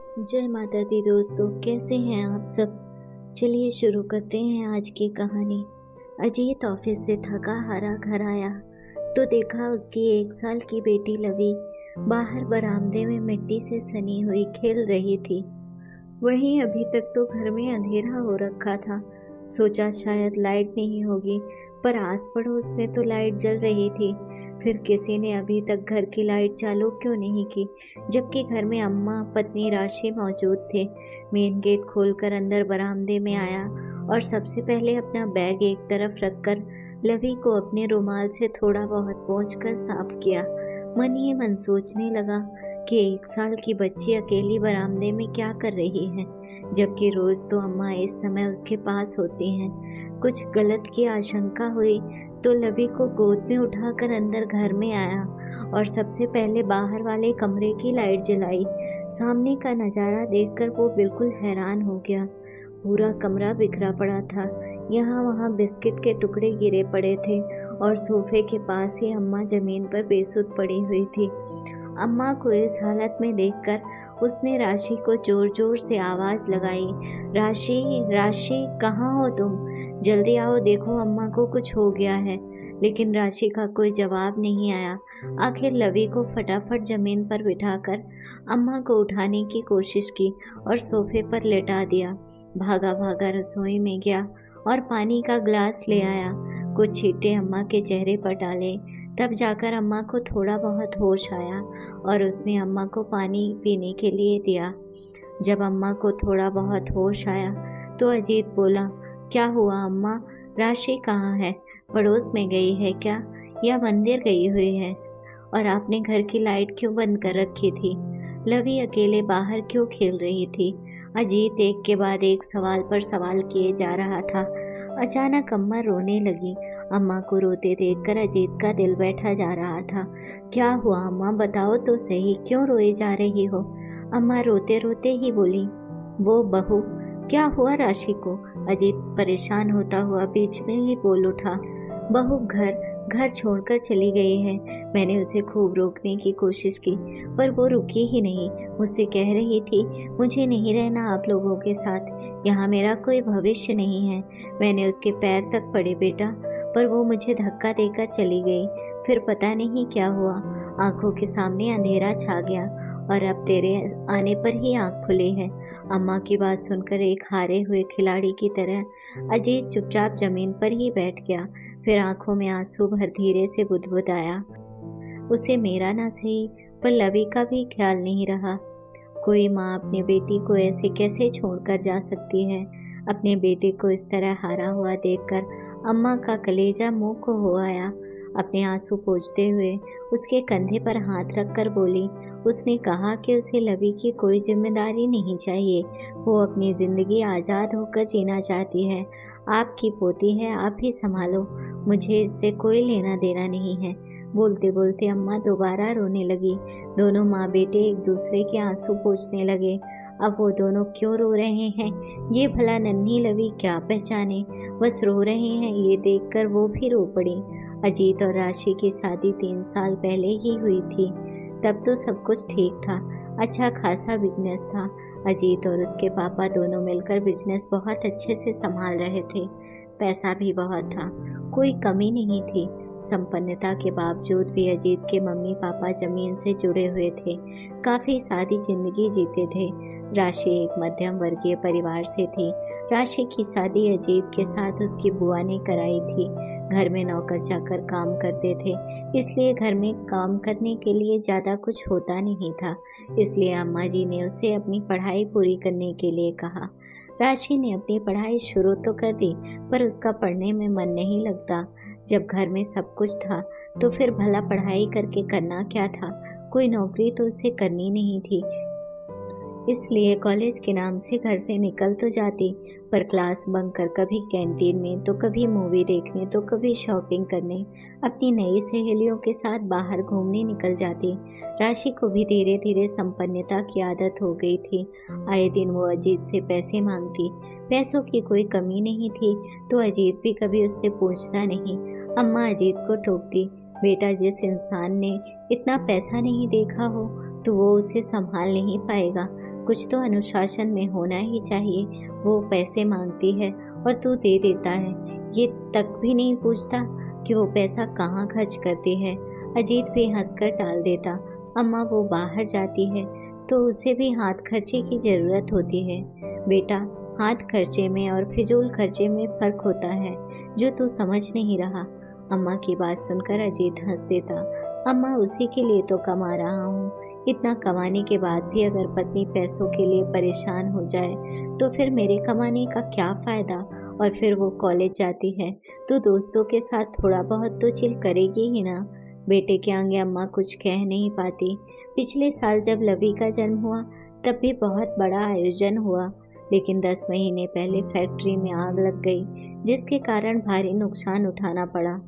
जय माता दी दोस्तों, कैसे हैं आप सब। चलिए शुरू करते हैं आज की कहानी। अजीत ऑफिस से थका हारा घर आया तो देखा उसकी 1 साल की बेटी लवी बाहर बरामदे में मिट्टी से सनी हुई खेल रही थी। वहीं अभी तक तो घर में अंधेरा हो रखा था। सोचा शायद लाइट नहीं होगी, पर आस पड़ोस में तो लाइट जल रही थी। फिर किसी ने अभी तक घर की लाइट चालू क्यों नहीं की, जबकि घर में अम्मा पत्नी राशि मौजूद थे। मेन गेट खोलकर अंदर बरामदे में आया और सबसे पहले अपना बैग एक तरफ रखकर लवी को अपने रुमाल से थोड़ा बहुत पोंछकर साफ किया। मन ही मन सोचने लगा कि 1 साल की बच्ची अकेली बरामदे में क्या कर रही है, जबकि रोज तो अम्मा इस समय उसके पास होती हैं। कुछ गलत की आशंका हुई तो लवी को गोद में उठाकर अंदर घर में आया और सबसे पहले बाहर वाले कमरे की लाइट जलाई। सामने का नज़ारा देखकर वो बिल्कुल हैरान हो गया। पूरा कमरा बिखरा पड़ा था। यहाँ वहाँ बिस्किट के टुकड़े गिरे पड़े थे और सोफे के पास ही अम्मा जमीन पर बेसुध पड़ी हुई थी। अम्मा को इस हालत में देखकर उसने राशि को जोर जोर से आवाज लगाई, राशि राशि कहाँ हो तुम, जल्दी आओ, देखो अम्मा को कुछ हो गया है। लेकिन राशि का कोई जवाब नहीं आया। आखिर लवी को फटाफट जमीन पर बिठाकर अम्मा को उठाने की कोशिश की और सोफे पर लेटा दिया। भागा भागा रसोई में गया और पानी का ग्लास ले आया। कुछ छींटे अम्मा के चेहरे पर डाले, तब जाकर अम्मा को थोड़ा बहुत होश आया और उसने अम्मा को पानी पीने के लिए दिया। जब अम्मा को थोड़ा बहुत होश आया तो अजीत बोला, क्या हुआ अम्मा, राशि कहाँ है, पड़ोस में गई है क्या, या मंदिर गई हुई है, और आपने घर की लाइट क्यों बंद कर रखी थी, लवी अकेले बाहर क्यों खेल रही थी। अजीत एक के बाद एक सवाल पर सवाल किए जा रहा था। अचानक अम्मा रोने लगी। अम्मा को रोते देखकर अजीत का दिल बैठा जा रहा था। क्या हुआ अम्मा, बताओ तो सही, क्यों रोए जा रही हो। अम्मा रोते रोते ही बोली, वो बहू, क्या हुआ राशि को। अजीत परेशान होता हुआ बीच में ही बोल उठा, बहू घर घर छोड़कर चली गई है। मैंने उसे खूब रोकने की कोशिश की पर वो रुकी ही नहीं। मुझसे कह रही थी, मुझे नहीं रहना आप लोगों के साथ, यहाँ मेरा कोई भविष्य नहीं है। मैंने उसके पैर तक पड़े बेटा, पर वो मुझे धक्का देकर चली गई। फिर पता नहीं क्या हुआ, आंखों के सामने अंधेरा छा गया और अब तेरे आने पर ही आंख खुली है। अम्मा की बात सुनकर एक हारे हुए खिलाड़ी की तरह अजीत चुपचाप जमीन पर ही बैठ गया। फिर आंखों में आंसू भर धीरे से बुदबुदाया, उसे मेरा ना सही पर लवी का भी ख्याल नहीं रहा। कोई माँ अपने बेटी को ऐसे कैसे छोड़कर जा सकती है। अपने बेटे को इस तरह हारा हुआ देखकर अम्मा का कलेजा मुंह को हो आया। अपने आंसू पोंछते हुए उसके कंधे पर हाथ रखकर बोली, उसने कहा कि उसे लवी की कोई जिम्मेदारी नहीं चाहिए, वो अपनी ज़िंदगी आज़ाद होकर जीना चाहती है। आपकी पोती है, आप ही संभालो, मुझे इससे कोई लेना देना नहीं है। बोलते बोलते अम्मा दोबारा रोने लगी। दोनों माँ बेटे एक दूसरे के आंसू पोंछने लगे। अब वो दोनों क्यों रो रहे हैं ये भला नन्ही लवी क्या पहचाने, बस रो रहे हैं ये देखकर वो भी रो पड़ी। अजीत और राशि की शादी 3 साल पहले ही हुई थी। तब तो सब कुछ ठीक था, अच्छा खासा बिजनेस था। अजीत और उसके पापा दोनों मिलकर बिजनेस बहुत अच्छे से संभाल रहे थे। पैसा भी बहुत था, कोई कमी नहीं थी। संपन्नता के बावजूद भी अजीत के मम्मी पापा जमीन से जुड़े हुए थे, काफ़ी सादी जिंदगी जीते थे। राशि एक मध्यम वर्गीय परिवार से थी। राशि की शादी अजीत के साथ उसकी बुआ ने कराई थी। घर में नौकर चाकर काम करते थे, इसलिए घर में काम करने के लिए ज़्यादा कुछ होता नहीं था। इसलिए अम्मा जी ने उसे अपनी पढ़ाई पूरी करने के लिए कहा। राशि ने अपनी पढ़ाई शुरू तो कर दी, पर उसका पढ़ने में मन नहीं लगता। जब घर में सब कुछ था तो फिर भला पढ़ाई करके करना क्या था, कोई नौकरी तो उसे करनी नहीं थी। इसलिए कॉलेज के नाम से घर से निकल तो जाती, पर क्लास बंक कर कभी कैंटीन में तो कभी मूवी देखने तो कभी शॉपिंग करने अपनी नई सहेलियों के साथ बाहर घूमने निकल जाती। राशि को भी धीरे धीरे संपन्नता की आदत हो गई थी। आए दिन वो अजीत से पैसे मांगती। पैसों की कोई कमी नहीं थी तो अजीत भी कभी उससे पूछता नहीं। अम्मा अजीत को टोकती, बेटा जिस इंसान ने इतना पैसा नहीं देखा हो तो वो उसे संभाल नहीं पाएगा। कुछ तो अनुशासन में होना ही चाहिए। वो पैसे मांगती है और तू दे देता है, ये तक भी नहीं पूछता कि वो पैसा कहाँ खर्च करती है। अजीत भी हंसकर टाल देता। अम्मा वो बाहर जाती है तो उसे भी हाथ खर्चे की ज़रूरत होती है। बेटा, हाथ खर्चे में और फिजूल खर्चे में फ़र्क होता है जो तू समझ नहीं रहा। अम्मा की बात सुनकर अजीत हंस देता। अम्मा, उसी के लिए तो कमा रहा हूँ। इतना कमाने के बाद भी अगर पत्नी पैसों के लिए परेशान हो जाए तो फिर मेरे कमाने का क्या फ़ायदा। और फिर वो कॉलेज जाती है तो दोस्तों के साथ थोड़ा बहुत तो चिल करेगी ही ना। बेटे के आगे अम्मा कुछ कह नहीं पाती। पिछले साल जब लवी का जन्म हुआ तब भी बहुत बड़ा आयोजन हुआ, लेकिन 10 महीने पहले फैक्ट्री में आग लग गई जिसके कारण भारी नुकसान उठाना पड़ा।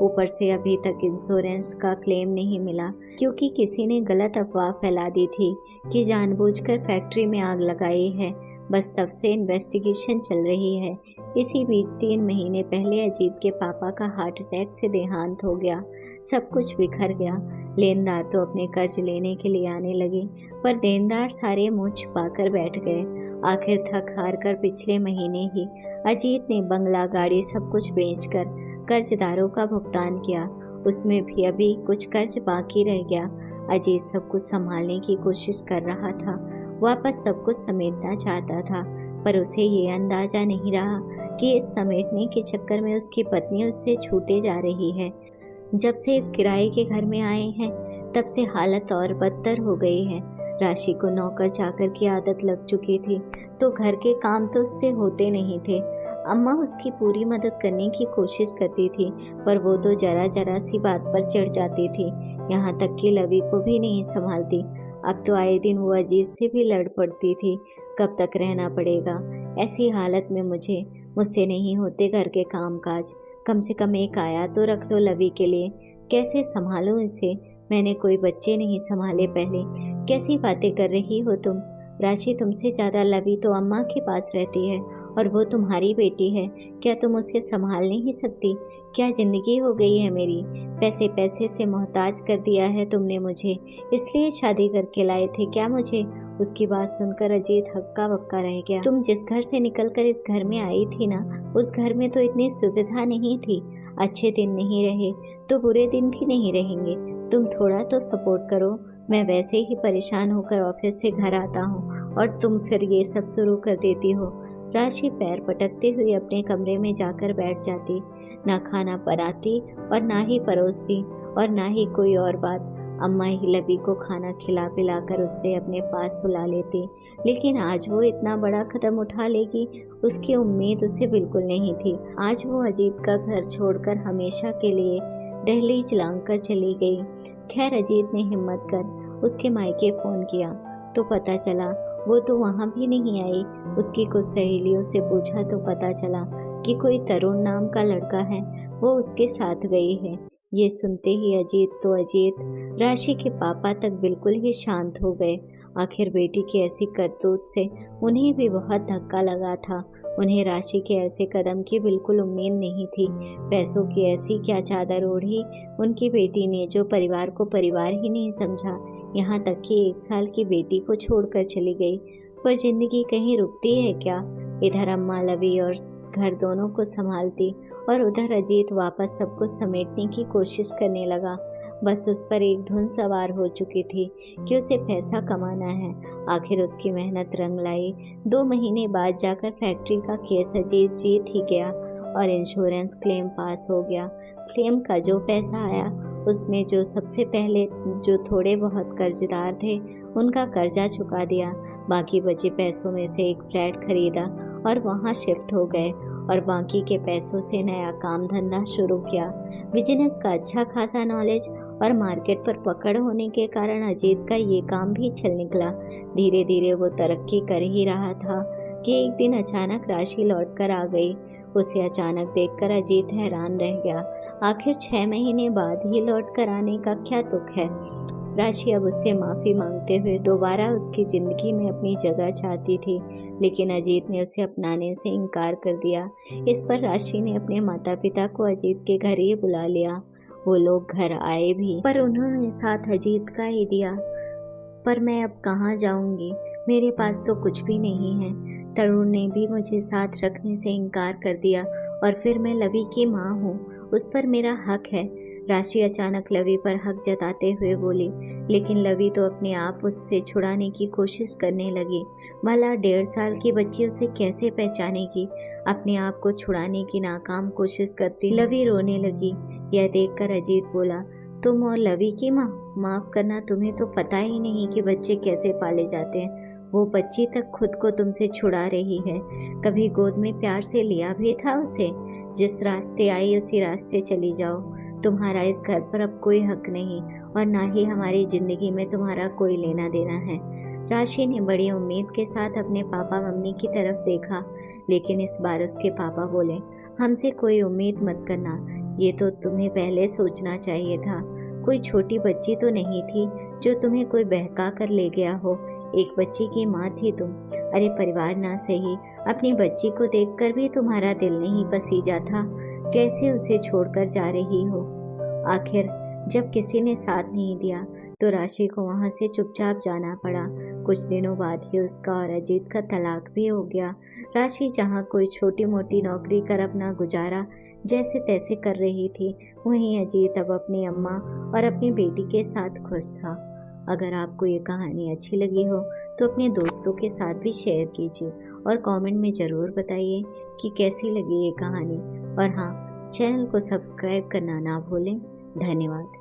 ऊपर से अभी तक इंश्योरेंस का क्लेम नहीं मिला क्योंकि किसी ने गलत अफवाह फैला दी थी कि जानबूझकर फैक्ट्री में आग लगाई है। बस तब से इन्वेस्टिगेशन चल रही है। इसी बीच 3 महीने पहले अजीत के पापा का हार्ट अटैक से देहांत हो गया। सब कुछ बिखर गया। लेनदार तो अपने कर्ज लेने के लिए आने लगे, पर देनदार सारे मुंह छुपाकर बैठ गए। आखिर थक हार कर पिछले महीने ही अजीत ने बंगला, गाड़ी सब कुछ बेचकर कर्जदारों का भुगतान किया। उसमें भी अभी कुछ कर्ज बाकी रह गया। अजीत सब कुछ संभालने की कोशिश कर रहा था, वापस सब कुछ समेटना चाहता था, पर उसे ये अंदाजा नहीं रहा कि इस समेटने के चक्कर में उसकी पत्नी उससे छूटे जा रही है। जब से इस किराए के घर में आए हैं तब से हालत और बदतर हो गई है। राशि को नौकर चाकर की आदत लग चुकी थी तो घर के काम तो उससे होते नहीं थे। अम्मा उसकी पूरी मदद करने की कोशिश करती थी, पर वो तो जरा जरा सी बात पर चिढ़ जाती थी। यहाँ तक कि लवी को भी नहीं संभालती। अब तो आए दिन वो अजीत से भी लड़ पड़ती थी। कब तक रहना पड़ेगा ऐसी हालत में मुझसे नहीं होते घर के कामकाज। कम से कम एक आया तो रख लो लवी के लिए। कैसे संभालूं इसे? मैंने कोई बच्चे नहीं संभाले पहले। कैसी बातें कर रही हो तुम? राशि तुमसे ज़्यादा लवी तो अम्मा के पास रहती है और वो तुम्हारी बेटी है। क्या तुम उसे संभाल नहीं सकती? क्या ज़िंदगी हो गई है मेरी? पैसे पैसे से मोहताज कर दिया है तुमने मुझे, इसलिए शादी करके लाए थे क्या मुझे? उसकी बात सुनकर अजीत हक्का बक्का रह गया। तुम जिस घर से निकलकर इस घर में आई थी ना, उस घर में तो इतनी सुविधा नहीं थी। अच्छे दिन नहीं रहे तो बुरे दिन भी नहीं रहेंगे। तुम थोड़ा तो सपोर्ट करो। मैं वैसे ही परेशान होकर ऑफिस से घर आता हूँ और तुम फिर ये सब शुरू कर देती हो। राशि पैर पटकते हुए अपने कमरे में जाकर बैठ जाती। ना खाना बनाती और ना ही परोसती और ना ही कोई और बात। अम्मा ही लवी को खाना खिला पिलाकर उससे अपने पास सुला लेती, लेकिन आज वो इतना बड़ा कदम उठा लेगी उसकी उम्मीद उसे बिल्कुल नहीं थी। आज वो अजीत का घर छोड़कर हमेशा के लिए दहलीज लांघ कर चली गई। खैर, अजीत ने हिम्मत कर उसके मायके फ़ोन किया तो पता चला वो तो वहाँ भी नहीं आई। उसकी कुछ सहेलियों से पूछा तो पता चला कि कोई तरुण नाम का लड़का है, वो उसके साथ गई है। ये सुनते ही अजीत, राशि के पापा तक बिल्कुल ही शांत हो गए। आखिर बेटी की ऐसी करतूत से उन्हें भी बहुत धक्का लगा था। उन्हें राशि के ऐसे कदम की बिल्कुल उम्मीद नहीं थी। पैसों की ऐसी क्या चादर ओढ़ी उनकी बेटी ने जो परिवार को परिवार ही नहीं समझा। यहाँ तक कि 1 साल की बेटी को छोड़कर चली गई। पर जिंदगी कहीं रुकती है क्या? इधर अम्मा लवी और घर दोनों को संभालती और उधर अजीत वापस सब कुछ समेटने की कोशिश करने लगा। बस उस पर एक धुन सवार हो चुकी थी कि उसे पैसा कमाना है। आखिर उसकी मेहनत रंग लाई। 2 महीने बाद जाकर फैक्ट्री का केस अजीत जीत ही गया और इंश्योरेंस क्लेम पास हो गया। क्लेम का जो पैसा आया उसमें जो सबसे पहले जो थोड़े बहुत कर्जदार थे उनका कर्जा चुका दिया। बाकी बचे पैसों में से एक फ्लैट खरीदा और वहाँ शिफ्ट हो गए और बाकी के पैसों से नया काम धंधा शुरू किया। बिजनेस का अच्छा खासा नॉलेज और मार्केट पर पकड़ होने के कारण अजीत का ये काम भी चल निकला। धीरे धीरे वो तरक्की कर ही रहा था कि एक दिन अचानक राशि लौट कर आ गई। उसे अचानक देखकर अजीत हैरान रह गया। आखिर 6 महीने बाद ही लौट कर आने का क्या तुक है? राशि अब उससे माफ़ी मांगते हुए दोबारा उसकी ज़िंदगी में अपनी जगह चाहती थी, लेकिन अजीत ने उसे अपनाने से इनकार कर दिया। इस पर राशि ने अपने माता पिता को अजीत के घर ही बुला लिया। वो लोग घर आए भी, पर उन्होंने साथ अजीत का ही दिया। पर मैं अब कहाँ जाऊंगी? मेरे पास तो कुछ भी नहीं है। तरुण ने भी मुझे साथ रखने से इनकार कर दिया और फिर मैं लवी की माँ हूँ, उस पर मेरा हक है। राशि अचानक लवी पर हक जताते हुए बोली, लेकिन लवी तो अपने आप उससे छुड़ाने की कोशिश करने लगी। भला 1.5 साल की बच्ची उसे कैसे पहचानेगी? अपने आप को छुड़ाने की नाकाम कोशिश करती लवी रोने लगी। यह देखकर अजीत बोला, तुम और लवी की माँ? माफ करना, तुम्हें तो पता ही नहीं कि बच्चे कैसे पाले जाते हैं। वो बच्ची तक खुद को तुमसे छुड़ा रही है। कभी गोद में प्यार से लिया भी था उसे? जिस रास्ते आई उसी रास्ते चली जाओ। तुम्हारा इस घर पर अब कोई हक नहीं और ना ही हमारी जिंदगी में तुम्हारा कोई लेना देना है। राशि ने बड़ी उम्मीद के साथ अपने पापा मम्मी की तरफ देखा, लेकिन इस बार उसके पापा बोले, हमसे कोई उम्मीद मत करना। ये तो तुम्हें पहले सोचना चाहिए था। कोई छोटी बच्ची तो नहीं थी जो तुम्हें कोई बहका कर ले गया हो। एक बच्ची की माँ थी तुम। अरे परिवार ना सही, अपनी बच्ची को देखकर भी तुम्हारा दिल नहीं पसीजा था। कैसे उसे छोड़कर जा रही हो? आखिर जब किसी ने साथ नहीं दिया तो राशि को वहां से चुपचाप जाना पड़ा। कुछ दिनों बाद ही उसका और अजीत का तलाक भी हो गया। राशि जहाँ कोई छोटी मोटी नौकरी कर अपना गुजारा जैसे तैसे कर रही थी, वहीं अजीत अब अपनी अम्मा और अपनी बेटी के साथ खुश था। अगर आपको ये कहानी अच्छी लगी हो तो अपने दोस्तों के साथ भी शेयर कीजिए और कमेंट में ज़रूर बताइए कि कैसी लगी ये कहानी। और हाँ, चैनल को सब्सक्राइब करना ना भूलें। धन्यवाद।